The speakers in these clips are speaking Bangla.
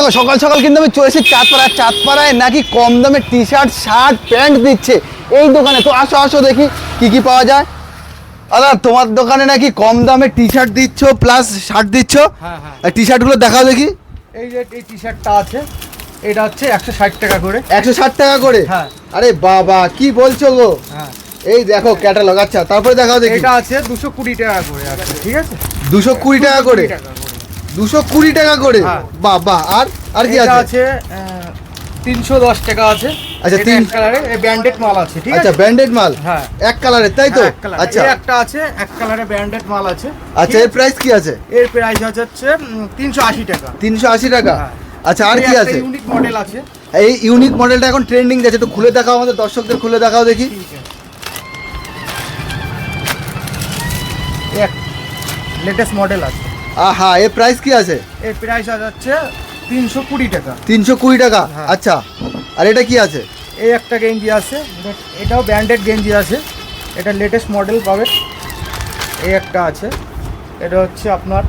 দেখো সকাল সকাল কিন্তু আমি চলে এসেছি চাঁদপাড়ায় নাকি কম দামে টি শার্ট শার্ট প্যান্ট দিচ্ছে এই দোকানে। তো আসো আসো দেখি কি পাওয়া যায়। দাদা তোমার দোকানে নাকি কম দামে টি শার্ট দিচ্ছ প্লাস শার্ট দিচ্ছ। হ্যাঁ হ্যাঁ, টি শার্টগুলো দেখাও দেখি। এই যে এই টি শার্টটা আছে, এটা হচ্ছে 160 টাকা করে। 160 টাকা করে? হ্যাঁ। আরে বাবা কি বলছো গো। হ্যাঁ, এই দেখো ক্যাটালগ। আচ্ছা তারপরে দেখাও দেখি। এটা আছে 220 টাকা করে আছে, ঠিক আছে? 220 টাকা করে? 220 টাকা করে? হ্যাঁ। বাবা আর কি এটা আছে? আছে 310 টাকা আছে। আচ্ছা, এটা তিন এক কালারে, এই ব্র্যান্ডেড মাল আছে, ঠিক আছে? আচ্ছা ব্র্যান্ডেড মাল। হ্যাঁ, এক কালারের তাই তো? হ্যাঁ, এক কালারে। আচ্ছা এই একটা আছে এক কালারে ব্র্যান্ডেড মাল আছে। আচ্ছা এর প্রাইস কি আছে? এর প্রাইস হচ্ছে 380 টাকা। 380 টাকা? হ্যাঁ। আচ্ছা আর কি আছে? ইউনিক মডেল আছে। এই ইউনিক মডেলটা এখন ট্রেন্ডিং যাচ্ছে, একটু খুলে দেখাও আমাদের দর্শকদের, খুলে দেখাও দেখি। ঠিক আছে, এক লেটেস্ট মডেল আছে। আহা এর প্রাইস কি আছে? এর প্রাইস হচ্ছে 320 টাকা। 320 টাকা? হ্যাঁ। আচ্ছা আর এটা কি আছে? এই একটা গেঞ্জি আছে, এটাও ব্র্যান্ডেড গেঞ্জি আছে, এটা লেটেস্ট মডেল পাবে। এই একটা আছে, এটা হচ্ছে আপনার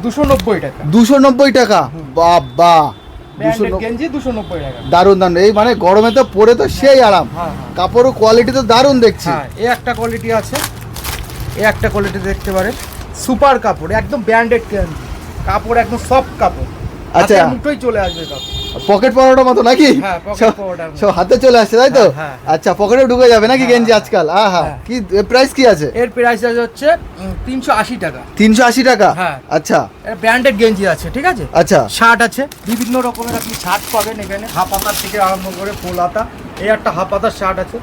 290 টাকা। 290 টাকা? বাবা ব্র্যান্ডেড গেঞ্জি 290 টাকা। দারুন দারুন। এই মানে গরমে তো পরে তো সেই আরাম। হ্যাঁ, কাপড় কোয়ালিটি তো দারুন দেখছি। হ্যাঁ, এই একটা কোয়ালিটি আছে, এই একটা কোয়ালিটি দেখতে পারেন, সুপার কাপড়, একদম ব্র্যান্ডেড গেঞ্জি, কাপড় একদম সফট কাপড়। আচ্ছা। হাতের মুঠোয় চলে আসবে কাপড়। পকেট পরোটার মতো নাকি? হ্যাঁ, পকেট পরোটার মতো। সব হাতে চলে আসছে তাই তো? হ্যাঁ, হ্যাঁ, হ্যাঁ। আচ্ছা পকেটে ঢুকে যাবে নাকি হ্যাঁ, গেঞ্জি হ্যাঁ। আজকাল? আহা হ্যাঁ। কি প্রাইস কি আছে? এর প্রাইস হচ্ছে 380 টাকা। 380 টাকা? হ্যাঁ। আচ্ছা ব্র্যান্ডেড গেঞ্জি আছে, ঠিক আছে? আচ্ছা শার্ট আছে, বিভিন্ন রকমের আপনি শার্ট পাবেন এখানে, হাফ হাতার থেকে আরম্ভ করে ফুল হাতা। এই একটা হাফ হাতার শার্ট আছে।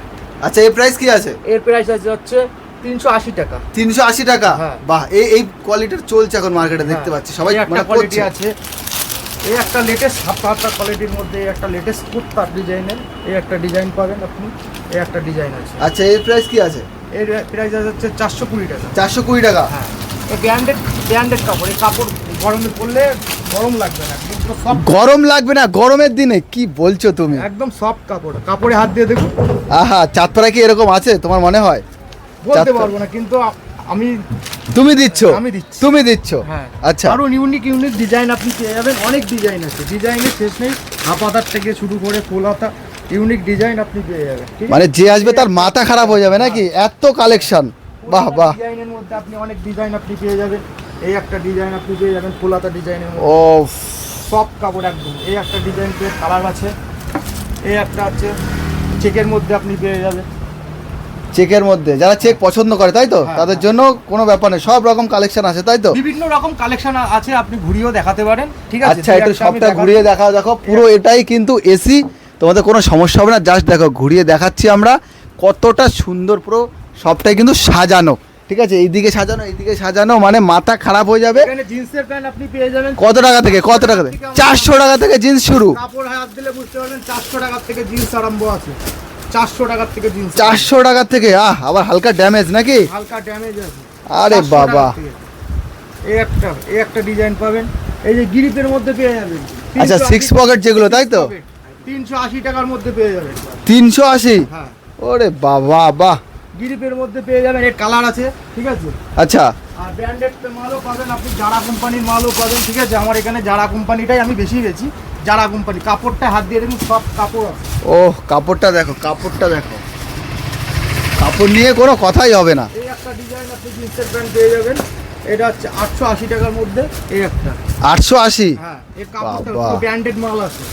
আচ্ছা এর প্রাইস কি আছে? এর প্রাইস হচ্ছে 380 টাকা। 380 টাকা? হ্যাঁ। বাহ এই কোয়ালিটির চলছে এখন মার্কেটে, দেখতে পাচ্ছি সবাই এই একটা মানে কোয়ালিটি করছে। আছে। এই একটা লেটেস্ট হাফ হাতা কোয়ালিটির মধ্যে এই একটা লেটেস্ট কুর্তা ডিজাইনের, এই একটা ডিজাইন পাবেন আপনি। এই একটা ডিজাইন আছে। আচ্ছা এর প্রাইস কি আছে? এর প্রাইস হচ্ছে 420 টাকা। 420 টাকা? হ্যাঁ, এই ব্র্যান্ডেড কাপড়। এই কাপড় গরমে পরলে গরম লাগবে না, একদম সফট। গরম লাগবে না গরমের দিনে? কি বলছো তুমি? একদম সফট কাপড়, কাপড়ে হাত দিয়ে দেখুন। আহা চাঁদপাড়া কি এরকম আছে তোমার মনে হয়? বলতে চাঁদপাড়া- পারবো না, কিন্তু আমি তুমি দিচ্ছ? আমি দিচ্ছি। তুমি দিচ্ছ? হ্যাঁ। আচ্ছা আরো ইউনিক ডিজাইন আপনি পেয়ে যাবেন, অনেক ডিজাইন আছে, ডিজাইনের শেষ নেই। হাফ হাতার থেকে শুরু করে ফুল হাতা, ইউনিক ডিজাইন আপনি পেয়ে যাবেন, ঠিক আছে? মানে যে আসবে তার মাথা খারাপ হয়ে যাবে নাকি, এত কালেকশন। বাহ বাহ। ডিজাইনের মধ্যে আপনি অনেক ডিজাইন আপনি পেয়ে যাবেন। এই একটা ডিজাইন আপনি পেয়ে যাবেন ফুল হাতা ডিজাইনের মধ্যে, ও সফট কাপড় একদম। এই একটা ডিজাইন পেয়ে কালার আছে। এই একটা আছে চেকের মধ্যে আপনি পেয়ে যাবেন। চেকের মধ্যে যারা চেক পছন্দ করে তাই তো, হ্যাঁ, তাদের হ্যাঁ। জন্য কোনো ব্যাপার নেই, সব রকম কালেকশন আছে তাই তো? বিভিন্ন রকম কালেকশন আছে, আপনি ঘুরিয়েও দেখাতে পারেন, ঠিক আছে? আচ্ছা একটু দুই একটা আমি সবটা দেখাচ্ছি। ঘুরিয়ে দেখাও। দেখো পুরো এটাই কিন্তু এসি, তোমাদের কোনো সমস্যা হবে না। জাস্ট দেখো ঘুরিয়ে দেখাচ্ছি আমরা, কতটা সুন্দর পুরো সবটাই কিন্তু সাজানো, ঠিক আছে? এইদিকে সাজানো মানে মাথা খারাপ হয়ে যাবে। এখানে জিন্সের প্যান্ট আপনি পেয়ে যাবেন। কত টাকা থেকে 400 টাকা থেকে জিন্স শুরু? কাপড় হাত দিলে বুঝতে পারবেন 400 টাকা থেকে জিন্স আরম্ভ আছে। 400 টাকা থেকে জিন্স। 400 টাকা থেকে? আবার হালকা ড্যামেজ নাকি? হালকা ড্যামেজ আছে। আরে 400 বাবা। টাকা থেকে। এই একটা ডিজাইন পাবেন, এই যে গিরিপের মধ্যে পেয়ে যাবেন। আচ্ছা 6 পকেট যেগুলো তাই তো? 380 টাকার মধ্যে পেয়ে যাবেন। 380? হ্যাঁ, ওরে বাবা বাহ। গিরিপের মধ্যে পেয়ে যাবেন। এর কালার আছে, ঠিক আছে? আচ্ছা আর ব্র্যান্ডেড মালও পাবেন আপনি, জারা কোম্পানির মালও পাবেন, ঠিক আছে? আমার এখানে জারা কোম্পানিটাই আমি বেশি জারা কোম্পানি। কাপড়টা হাত দিয়ে দেখুন, সব কাপড় আছে। ও কাপড়টা দেখো, কাপড়টা দেখো, কাপড় নিয়ে কোনো কথাই হবে না। এই একটা ডিজাইন আপনি জিন্সের প্যান্ট পেয়ে যাবেন, এটা হচ্ছে 880 টাকার মধ্যে। এই একটা 880? হ্যাঁ, এই কাপড়টা বাবা। ব্র্যান্ডেড মাল আছে।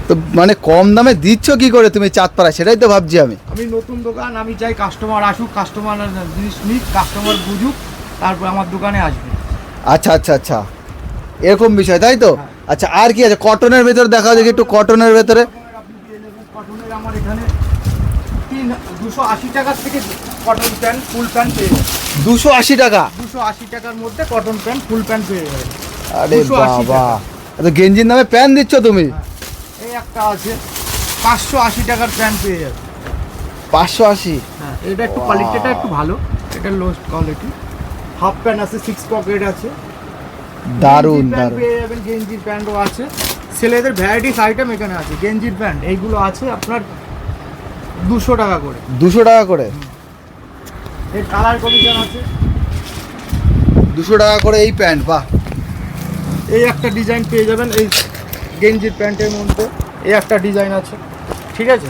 তো মানে কম দামে দিচ্ছ কি করে তুমি চাঁদপাড়ায়, সেটাই তো ভাবছি আমি। আমি নতুন দোকান, আমি চাই কাস্টমার আসুক, কাস্টমার জিনিস নিক, কাস্টমার বুঝুক, তারপর আমার দোকানে আসবে। আচ্ছা আচ্ছা আচ্ছা এরকম বিষয় তাই তো? হ্যাঁ। আচ্ছা আর কি আছে কটনের ভেতরে দেখাও দেখি একটু, কটনের ভেতরে। আপনি পেয়ে যাবেন কটনের, আমার এখানে 280 টাকার থেকে কটন প্যান্ট ফুল প্যান্ট পেয়ে যাবেন। 280 টাকা? 280 টাকার মধ্যে কটন প্যান্ট ফুল প্যান্ট পেয়ে যাবেন। আরে 280 বাবা, টাকা। এত গেঞ্জির নামে প্যান্ট দিচ্ছ তুমি? এই একটা আছে 580 টাকার প্যান্ট পেয়ে যাবেন। 580? হ্যাঁ, এটা একটু কোয়ালিটিটা একটু ভালো, এটা লোয়েস্ট কোয়ালিটি। হাফ প্যান্ট আছে, 6 পকেট আছে। দারুন গেঞ্জির প্যান্ট দারুন। পেয়ে যাবেন, গেঞ্জির প্যান্টও আছে। ছেলেদের ভ্যারাইটিস আইটেম এখানে আছে। গেঞ্জির প্যান্ট এইগুলো আছে আপনার 200 টাকা করে। 200 টাকা করে? এর কালার কমিশন আছে। 200 টাকা করে এই প্যান্ট? বাহ। এই একটা ডিজাইন পেয়ে যাবেন এই গেঞ্জির প্যান্টের মধ্যে, এই একটা ডিজাইন আছে, ঠিক আছে।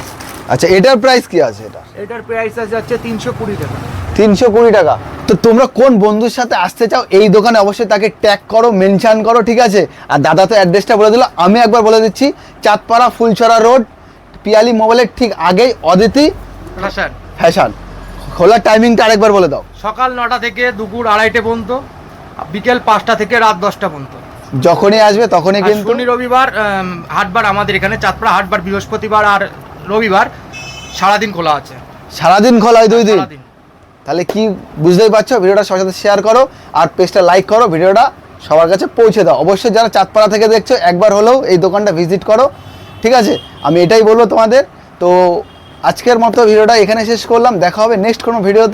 আচ্ছা, এটার প্রাইস কি আছে? এটার প্রাইস আছে যাচ্ছে 320 টাকা। 320 টাকা। তো তোমরা কোন বন্ধুর সাথে আসতে চাও এই দোকানে অবশ্যই তাকে ট্যাগ করো, মেনশন করো, ঠিক আছে। আর দাদা তো অ্যাড্রেসটা বলে দিল, আমি একবার বলে দিচ্ছি, চাঁদপাড়া ফুলছড়া রোড, পিয়ালি মোবাইলের ঠিক আগেই অদিতি ফ্যাশন। খোলার টাইমিংটা আরেকবার বলে দাও। সকাল 9টা থেকে দুপুর 2:30 পর্যন্ত, বিকেল 5টা থেকে রাত 10টা পর্যন্ত। যখনই আসবে তখনই কিন্তু। শনি রবিবার হাটবার আমাদের এখানে চাঁদপাড়া হাটবার বৃহস্পতিবার আর রবিবার সারাদিন খোলা আছে। সারাদিন খোলা হয় 2 দিন? সারাদিন। তাহলে কি বুঝতেই পারছো, ভিডিওটা সবার সাথে শেয়ার করো আর পেজটা লাইক করো, ভিডিওটা সবার কাছে পৌঁছে দাও। অবশ্যই যারা চাঁদপাড়া থেকে দেখছো একবার হলেও এই দোকানটা ভিজিট করো, ঠিক আছে। আমি এটাই বলবো তোমাদের। তো আজকের মতো ভিডিওটা এখানে শেষ করলাম, দেখা হবে নেক্সট কোনো ভিডিও।